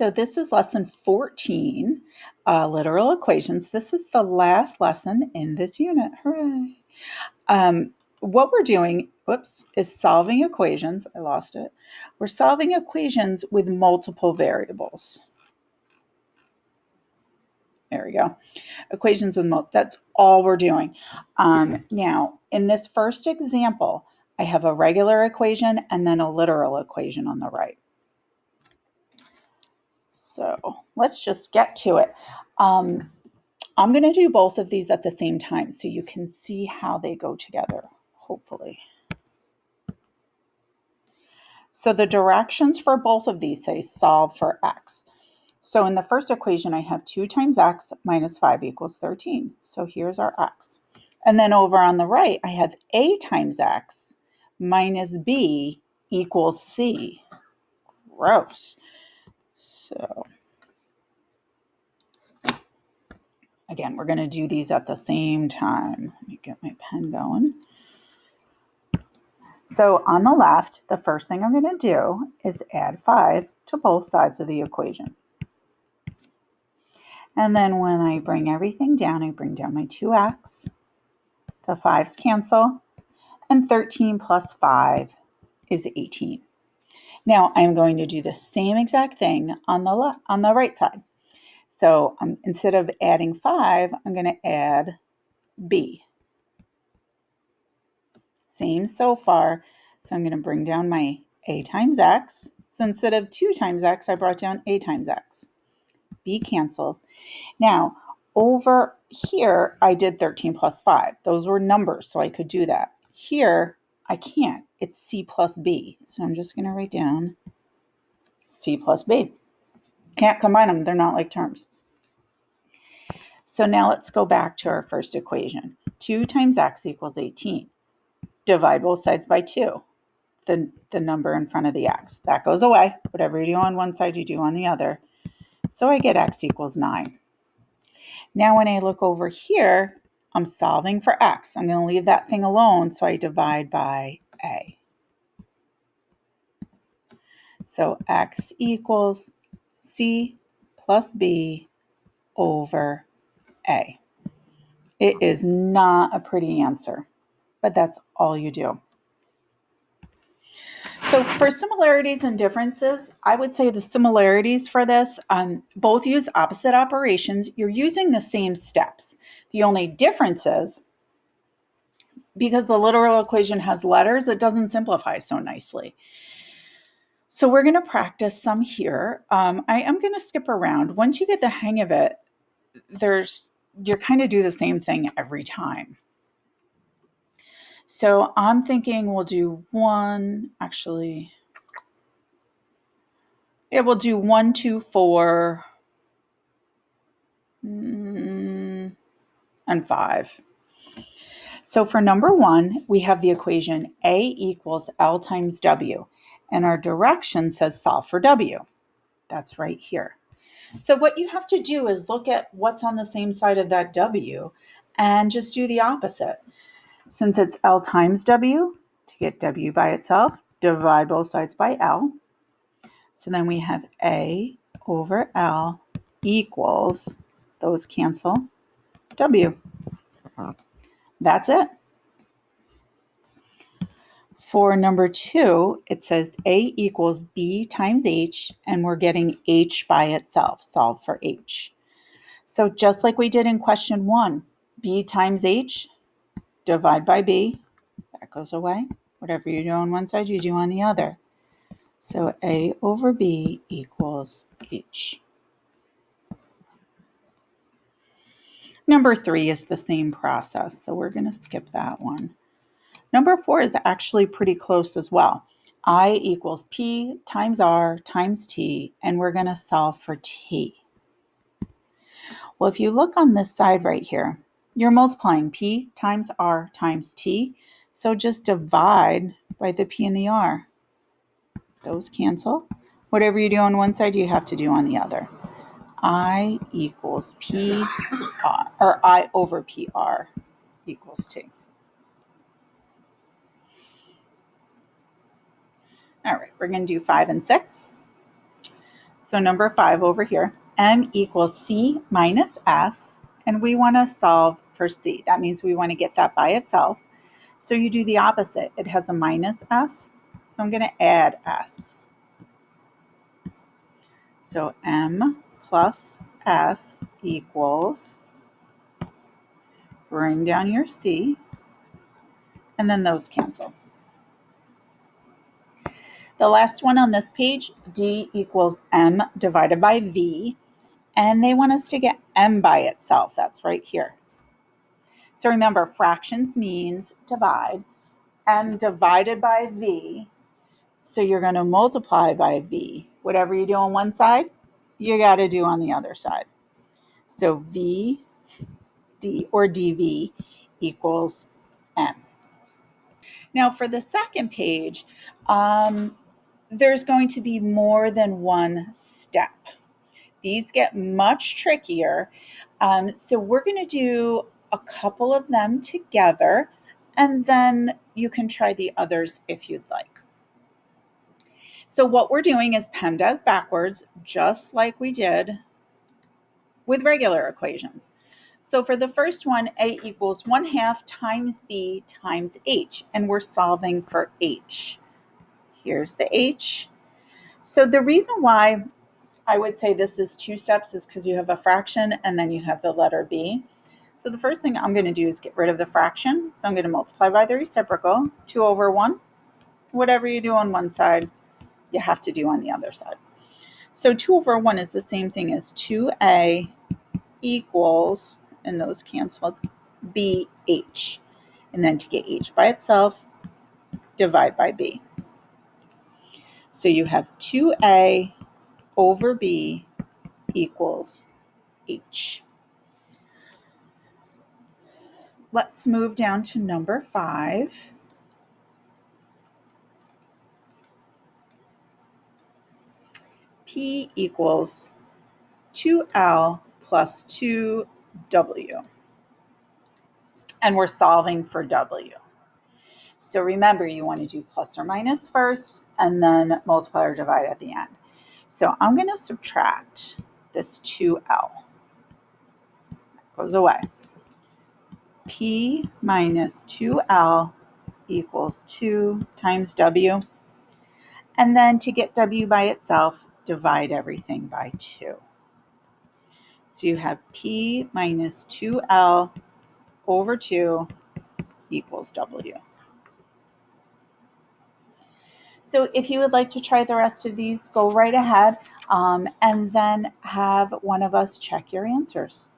So this is lesson 14, literal equations. This is the last lesson in this unit. Hooray! What we're doing, is solving equations. I lost it. We're solving equations with multiple variables. There we go. Equations with that's all we're doing. Now, in this first example, I have a regular equation and then a literal equation on the right. So let's just get to it. I'm going to do both of these at the same time so you can see how they go together, hopefully. So the directions for both of these say solve for x. So in the first equation, I have 2 times x minus 5 equals 13. So here's our x. And then over on the right, I have a times x minus b equals c. Gross. So again, we're going to do these at the same time. Let me get my pen going. So on the left, the first thing I'm going to do is add 5 to both sides of the equation. And then when I bring everything down, I bring down my 2x. The 5's cancel. And 13 plus 5 is 18. Now I'm going to do the same exact thing on the right side. So instead of adding 5, I'm going to add b. Same so far. So I'm going to bring down my a times x. So instead of 2 times x, I brought down a times x. B cancels. Now, over here, I did 13 plus 5. Those were numbers, so I could do that. Here, I can't. It's c plus b. So I'm just going to write down c plus b. Can't combine them. They're not like terms. So now let's go back to our first equation. 2 times x equals 18. Divide both sides by 2. The number in front of the x. That goes away. Whatever you do on one side, you do on the other. So I get x equals 9. Now when I look over here, I'm solving for x. I'm going to leave that thing alone, so I divide by a. So x equals c plus b over a. It is not a pretty answer, but that's all you do. So for similarities and differences, I would say the similarities for this, both use opposite operations. You're using the same steps. The only difference is, because the literal equation has letters, it doesn't simplify so nicely. So we're going to practice some here. I am going to skip around. Once you get the hang of it, you kind of do the same thing every time. So I'm thinking we'll do we'll do 1, 2, 4, and 5. So for number 1, we have the equation A equals L times W, and our direction says solve for W. That's right here. So what you have to do is look at what's on the same side of that W and just do the opposite. Since it's L times W, to get W by itself, divide both sides by L. So then we have A over L equals, those cancel, W. That's it. For number 2, it says A equals B times H, and we're getting H by itself. Solve for H. So just like we did in question 1, B times H, divide by B. That goes away. Whatever you do on one side, you do on the other. So A over B equals H. Number 3 is the same process, so we're going to skip that one. Number 4 is actually pretty close as well. I equals P times R times T, and we're going to solve for T. Well, if you look on this side right here, you're multiplying P times R times T, so just divide by the P and the R. Those cancel. Whatever you do on one side, you have to do on the other. I equals P, or I over PR equals T. All right, we're going to do 5 and 6. So number 5 over here, m equals c minus s, and we want to solve for c. That means we want to get that by itself. So you do the opposite. It has a minus s, so I'm going to add s. So m plus s equals, bring down your c, and then those cancel. The last one on this page, d equals m divided by v, and they want us to get m by itself. That's right here. So remember, fractions means divide. M divided by v, so you're going to multiply by v. Whatever you do on one side, you got to do on the other side. So v d or dv equals m. Now for the second page, there's going to be more than one step. These get much trickier. So we're going to do a couple of them together, and then you can try the others if you'd like. So what we're doing is PEMDAS backwards, just like we did with regular equations. So for the first one, a equals 1/2 times b times h, and we're solving for h. Here's the h. So the reason why I would say this is 2 steps is because you have a fraction and then you have the letter b. So the first thing I'm going to do is get rid of the fraction. So I'm going to multiply by the reciprocal, 2 over 1. Whatever you do on one side, you have to do on the other side. So 2 over 1 is the same thing as 2a equals, and those cancel, bh. And then to get h by itself, divide by b. So you have 2a over b equals h. Let's move down to number 5. P equals 2L plus 2W. And we're solving for W. So remember, you want to do plus or minus first, and then multiply or divide at the end. So I'm going to subtract this 2L. Goes away. P minus 2L equals 2 times W. And then to get W by itself, divide everything by 2. So you have P minus 2L over 2 equals W. So if you would like to try the rest of these, go right ahead and then have one of us check your answers.